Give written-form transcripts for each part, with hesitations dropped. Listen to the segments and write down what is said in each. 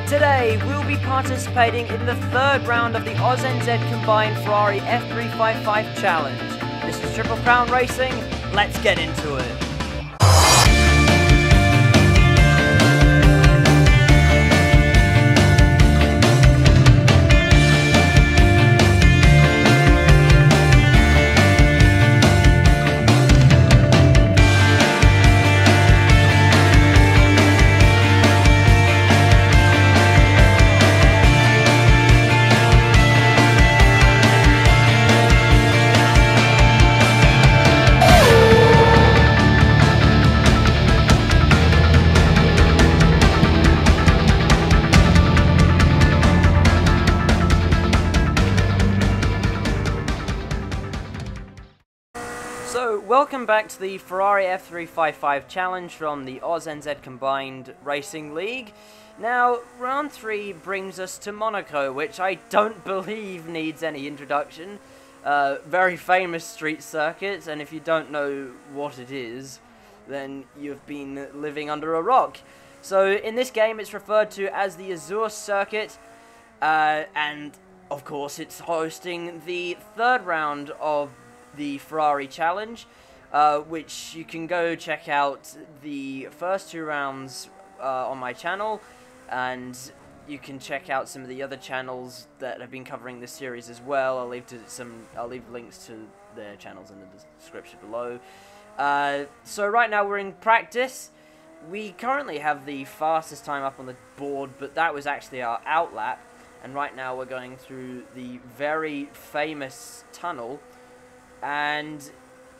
Today, we'll be participating in the third round of the Aus-NZ Combined Ferrari F355 Challenge. This is Triple Crown Racing. Let's get into it. So, welcome back to the Ferrari F355 Challenge from the Aus-NZ Combined Racing League. Now, round 3 brings us to Monaco, which I don't believe needs any introduction. Very famous street circuit, and if you don't know what it is, then you've been living under a rock. So, in this game, it's referred to as the Azure Circuit, and, of course, it's hosting the third round of the Ferrari Challenge, which you can go check out the first 2 rounds on my channel, and you can check out some of the other channels that have been covering this series as well. I'll leave links to their channels in the description below. So right now we're in practice. We currently have the fastest time up on the board, but that was actually our outlap, and right now we're going through the very famous tunnel. And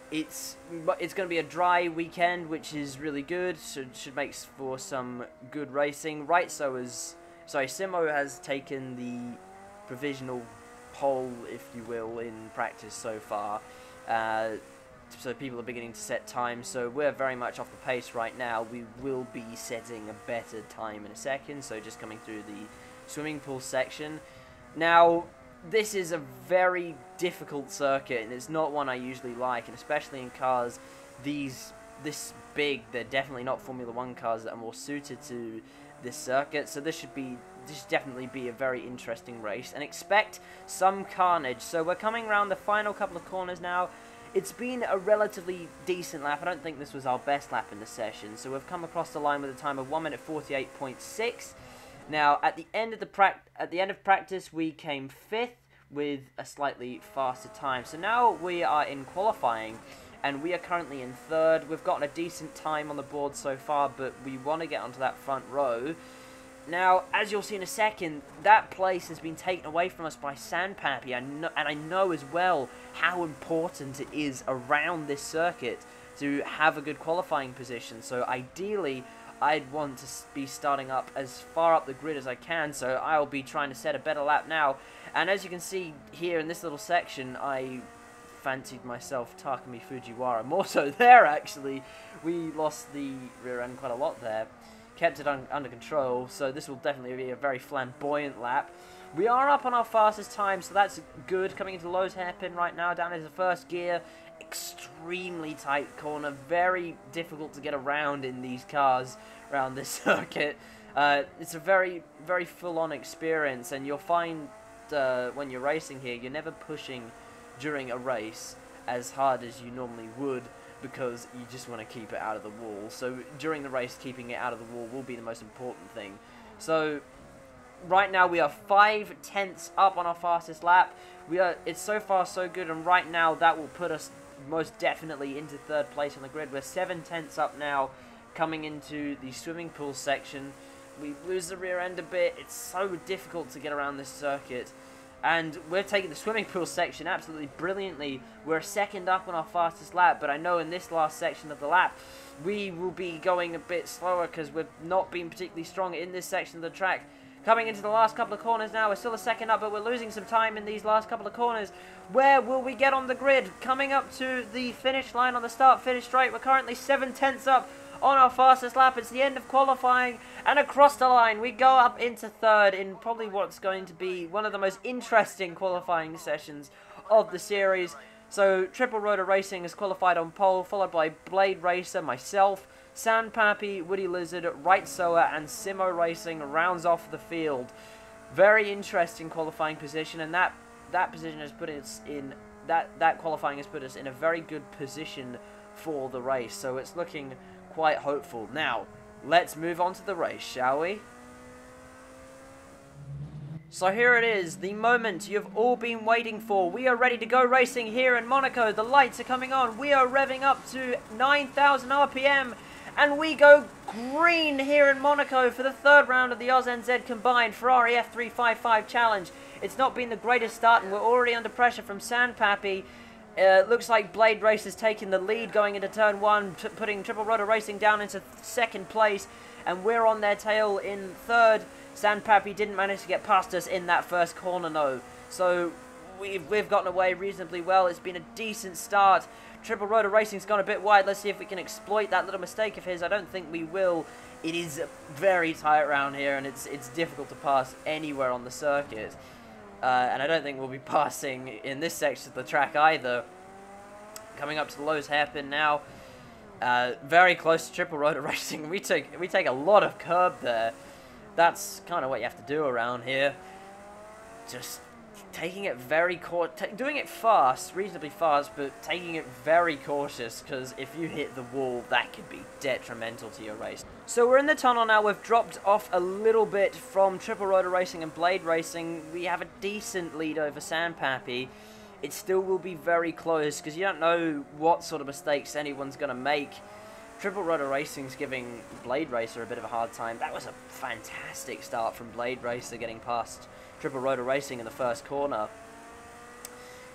it's going to be a dry weekend, which is really good. Should make for some good racing. Simo has taken the provisional pole, if you will, in practice so far. So people are beginning to set time. So we're very much off the pace right now. We will be setting a better time in a second. So just coming through the swimming pool section now. This is a very difficult circuit, and it's not one I usually like, and especially in cars this big, they're definitely not Formula 1 cars that are more suited to this circuit, so this should definitely be a very interesting race, and expect some carnage. So we're coming around the final couple of corners now. It's been a relatively decent lap. I don't think this was our best lap in the session, so we've come across the line with a time of 1 minute 48.6. Now, at the end of practice, we came 5th with a slightly faster time. So now we are in qualifying, and we are currently in 3rd. We've gotten a decent time on the board so far, but we want to get onto that front row. Now, as you'll see in a second, that place has been taken away from us by Sandpappy, and I know as well how important it is around this circuit to have a good qualifying position. So ideally, I'd want to be starting up as far up the grid as I can, so I'll be trying to set a better lap now. And as you can see here in this little section, I fancied myself Takumi Fujiwara. More so there, actually. We lost the rear end quite a lot there. Kept it under control, so this will definitely be a very flamboyant lap. We are up on our fastest time, so that's good. Coming into Lowe's hairpin right now, down into the first gear. Extremely tight corner, very difficult to get around in these cars around this circuit. It's a very, very full-on experience, and you'll find when you're racing here, you're never pushing during a race as hard as you normally would, because you just want to keep it out of the wall. So during the race, keeping it out of the wall will be the most important thing. So right now we are 5/10 up on our fastest lap. It's so far so good, and right now that will put us most definitely into 3rd place on the grid. We're 7/10 up now, coming into the swimming pool section. We lose the rear end a bit. It's so difficult to get around this circuit, and we're taking the swimming pool section absolutely brilliantly. We're 2nd up on our fastest lap, but I know in this last section of the lap we will be going a bit slower because we've not been particularly strong in this section of the track. Coming into the last couple of corners now, we're still a 2nd up, but we're losing some time in these last couple of corners. Where will we get on the grid? Coming up to the finish line on the start-finish straight, we're currently 7/10 up on our fastest lap. It's the end of qualifying, and across the line, we go up into 3rd in probably what's going to be one of the most interesting qualifying sessions of the series. So, Triple Rotor Racing is qualified on pole, followed by Blade Racer, myself, Sandpappy, Woody Lizard, Right Sower, and Simo Racing rounds off the field. Very interesting qualifying position, and that position has put us in that qualifying has put us in a very good position for the race. So it's looking quite hopeful. Now, let's move on to the race, shall we? So here it is, the moment you've all been waiting for. We are ready to go racing here in Monaco. The lights are coming on. We are revving up to 9,000 RPM. And we go green here in Monaco for the third round of the Aus-NZ Combined Ferrari F355 Challenge. It's not been the greatest start, and we're already under pressure from Sandpappy. Looks like Blade Race is taking the lead going into turn 1, putting Triple Rotor Racing down into second place. And we're on their tail in third. Sandpappy didn't manage to get past us in that first corner, though. So we've gotten away reasonably well. It's been a decent start. Triple Rotor Racing's gone a bit wide. Let's see if we can exploit that little mistake of his. I don't think we will. It is very tight around here, and it's difficult to pass anywhere on the circuit. And I don't think we'll be passing in this section of the track either. Coming up to the Lowe's hairpin now. Very close to Triple Rotor Racing. We take a lot of curb there. That's kind of what you have to do around here. Just taking it very doing it fast, reasonably fast, but taking it very cautious, because if you hit the wall, that could be detrimental to your race. So we're in the tunnel now. We've dropped off a little bit from Triple Rotor Racing and Blade Racing. We have a decent lead over Sandpappy. It still will be very close, because you don't know what sort of mistakes anyone's going to make. Triple Rotor Racing's giving Blade Racer a bit of a hard time. That was a fantastic start from Blade Racer, getting past Triple Rotor Racing in the first corner.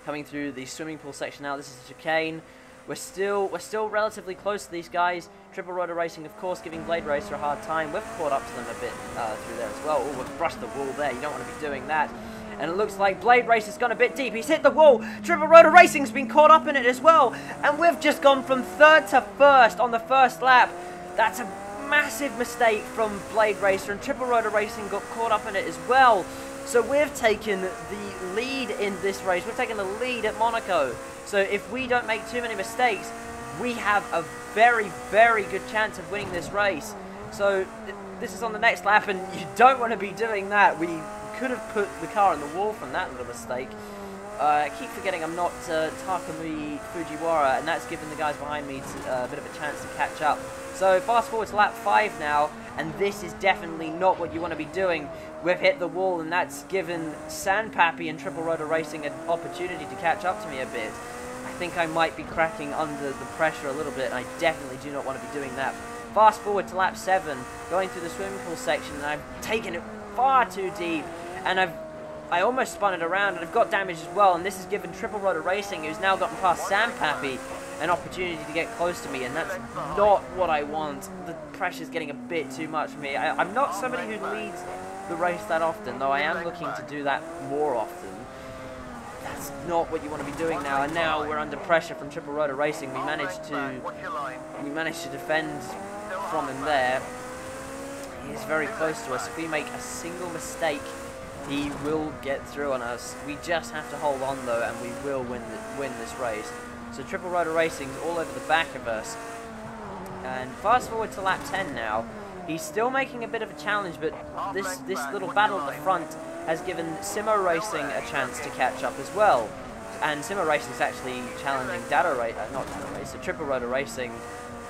Coming through the swimming pool section now. This is a chicane. We're still relatively close to these guys. Triple Rotor Racing, of course, giving Blade Racer a hard time. We've caught up to them a bit through there as well. Oh, we've brushed the wall there. You don't want to be doing that. And it looks like Blade Racer's gone a bit deep. He's hit the wall. Triple Rotor Racing's been caught up in it as well. And we've just gone from third to first on the first lap. That's a massive mistake from Blade Racer. And Triple Rotor Racing got caught up in it as well. So we've taken the lead in this race. We've taken the lead at Monaco. So if we don't make too many mistakes, we have a very, very good chance of winning this race. So this is on the next lap, and you don't want to be doing that. We could have put the car on the wall from that little mistake. I keep forgetting I'm not Takumi Fujiwara, and that's given the guys behind me a bit of a chance to catch up. So fast forward to lap 5 now, and this is definitely not what you want to be doing. We've hit the wall, and that's given Sandpappy and Triple Rotor Racing an opportunity to catch up to me a bit. I think I might be cracking under the pressure a little bit, and I definitely do not want to be doing that. Fast forward to lap 7, going through the swimming pool section, and I've taken it far too deep, and I almost spun it around, and I've got damage as well, and this has given Triple Rotor Racing, who's now gotten past Sandpappy, an opportunity to get close to me, and that's not what I want. The pressure's getting a bit too much for me. I'm not somebody who leads the race that often, though I am looking to do that more often. That's not what you want to be doing now, and now we're under pressure from Triple Rotor Racing. We managed to defend from him there. He is very close to us. If we make a single mistake, he will get through on us. We just have to hold on though, and we will win this race. So Triple Rotor Racing's all over the back of us. And fast forward to lap 10 now. He's still making a bit of a challenge, but this little battle at the front has given Simo Racing a chance to catch up as well. And Simo Racing is actually challenging Triple Rotor Racing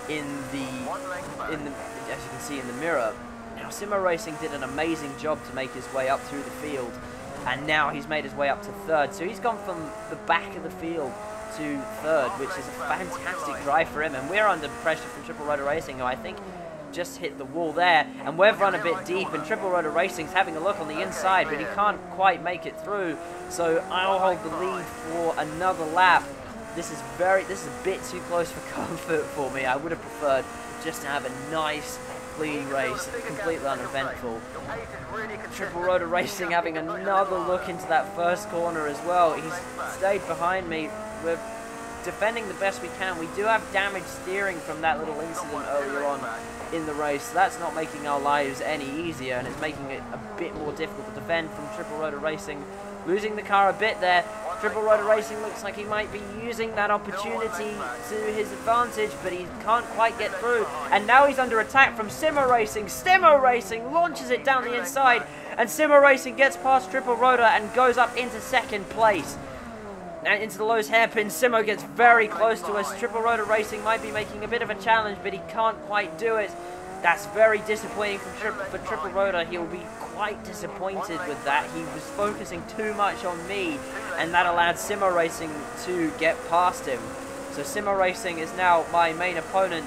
in the as you can see in the mirror. Now Simo Racing did an amazing job to make his way up through the field, and now he's made his way up to third. So he's gone from the back of the field to third, which is a fantastic drive for him. And we're under pressure from Triple Rotor Racing, who I think just hit the wall there, and we've run a bit deep, and Triple Rotor Racing's having a look on the inside, but he can't quite make it through. So I'll hold the lead for another lap. This is a bit too close for comfort for me. I would have preferred just to have a nice, clean race, completely uneventful. Triple Rotor Racing having another look into that first corner as well. He's stayed behind me. We're defending the best we can. We do have damaged steering from that little incident earlier on in the race. That's not making our lives any easier, and it's making it a bit more difficult to defend from Triple Rotor Racing. Losing the car a bit there. Triple Rotor Racing looks like he might be using that opportunity to his advantage, but he can't quite get through. And now he's under attack from Simmer Racing. Simmer Racing launches it down the inside, and Simmer Racing gets past Triple Rotor and goes up into second place. And into the lowest hairpin, Simo gets very close to us. Triple Rotor Racing might be making a bit of a challenge, but he can't quite do it. That's very disappointing for Triple Rotor. He'll be quite disappointed with that. He was focusing too much on me, and that allowed Simo Racing to get past him. So Simo Racing is now my main opponent.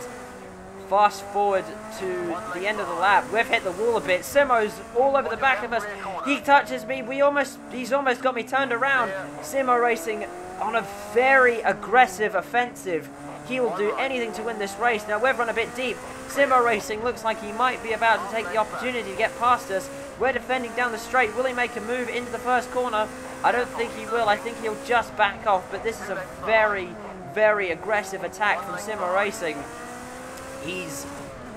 Fast forward to the end of the lap. We've hit the wall a bit. Simo's all over the back of us. He touches me. He's almost got me turned around. Simo Racing on a very aggressive offensive. He will do anything to win this race. Now we've run a bit deep. Simo Racing looks like he might be about to take the opportunity to get past us. We're defending down the straight. Will he make a move into the first corner? I don't think he will. I think he'll just back off. But this is a very, very aggressive attack from Simo Racing. He's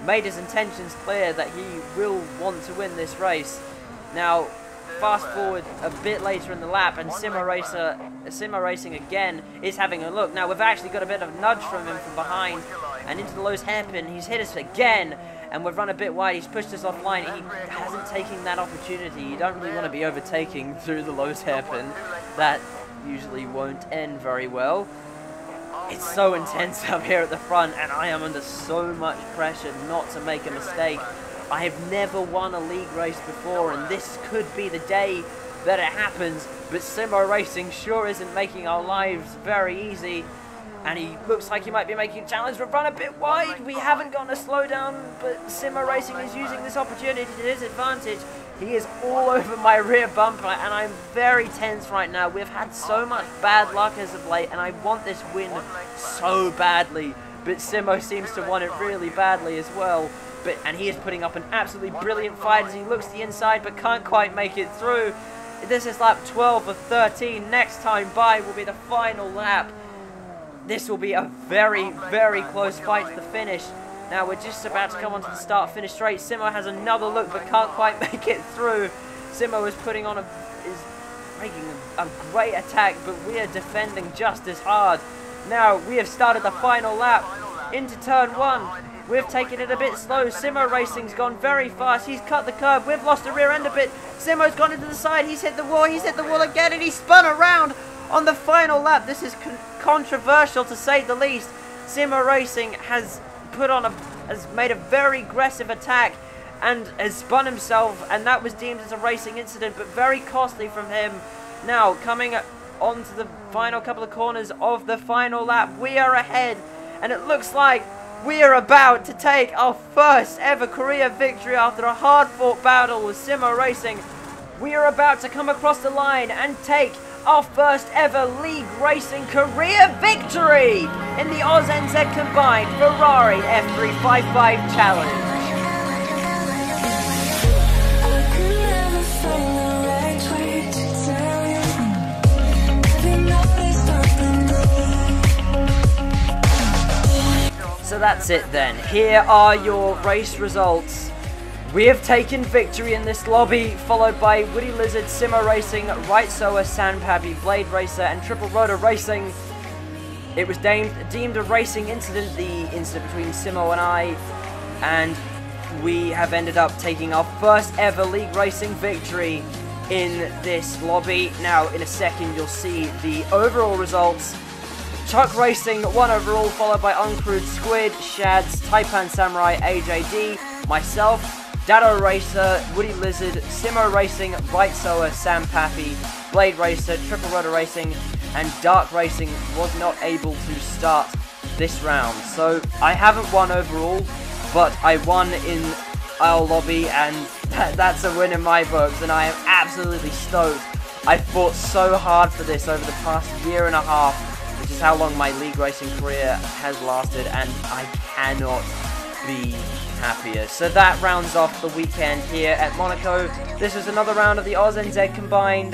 made his intentions clear that he will want to win this race. Now, fast forward a bit later in the lap, and Simo Racing again is having a look. Now, we've actually got a bit of a nudge from him from behind, and into the lowest hairpin. He's hit us again, and we've run a bit wide. He's pushed us offline. He hasn't taken that opportunity. You don't really want to be overtaking through the lowest hairpin. That usually won't end very well. It's so intense up here at the front, and I am under so much pressure not to make a mistake. I have never won a league race before, and this could be the day that it happens, but Simo Racing sure isn't making our lives very easy, and he looks like he might be making a challenge. We've run a bit wide. We haven't gotten a slowdown, but Simo Racing is using this opportunity to his advantage. He is all over my rear bumper, and I'm very tense right now. We've had so much bad luck as of late, and I want this win so badly. But Simo seems to want it really badly as well. And he is putting up an absolutely brilliant fight as he looks to the inside, but can't quite make it through. This is lap 12 of 13. Next time by will be the final lap. This will be a very, very close fight to the finish. Now we're just about to come onto the start-finish straight. Simo has another look but can't quite make it through. Simo is making a great attack, but we are defending just as hard. Now we have started the final lap into turn 1. We've taken it a bit slow. Simo Racing's gone very fast. He's cut the curb. We've lost the rear end a bit. Simo's gone into the side. He's hit the wall. He's hit the wall again, and he's spun around on the final lap. This is controversial to say the least. Simo Racing has made a very aggressive attack and has spun himself, and that was deemed as a racing incident, but very costly from him. Now coming onto the final couple of corners of the final lap, we are ahead, and it looks like we are about to take our first ever career victory after a hard-fought battle with Simo Racing. We are about to come across the line and take our first ever league racing career victory in the Aus-NZ Combined Ferrari F355 Challenge. So that's it then. Here are your race results. We have taken victory in this lobby, followed by Woody Lizard, Simo Racing, Right Soa, Sandpappy, Blade Racer, and Triple Rotor Racing. It was deemed a racing incident, the incident between Simo and I, and we have ended up taking our first ever league racing victory in this lobby. Now, in a second, you'll see the overall results. Chuck Racing, 1 overall, followed by Uncrewed Squid, Shads, Taipan Samurai, AJD, myself, Dado Racer, Woody Lizard, Simo Racing, Right Soa, Sam Pappy, Blade Racer, Triple Rotor Racing, and Dark Racing was not able to start this round. So I haven't won overall, but I won in our lobby, and that's a win in my books, and I am absolutely stoked. I fought so hard for this over the past year and a half, which is how long my league racing career has lasted, and I cannot be happier. So that rounds off the weekend here at Monaco. This is another round of the Aus-NZ Combined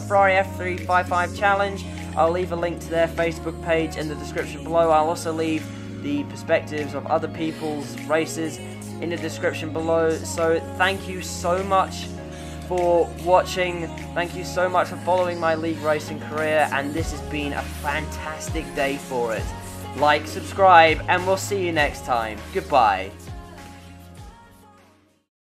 Ferrari F355 Challenge. I'll leave a link to their Facebook page in the description below. I'll also leave the perspectives of other people's races in the description below. So thank you so much for watching, thank you so much for following my league racing career, and this has been a fantastic day for it. Like, subscribe, and we'll see you next time. Goodbye.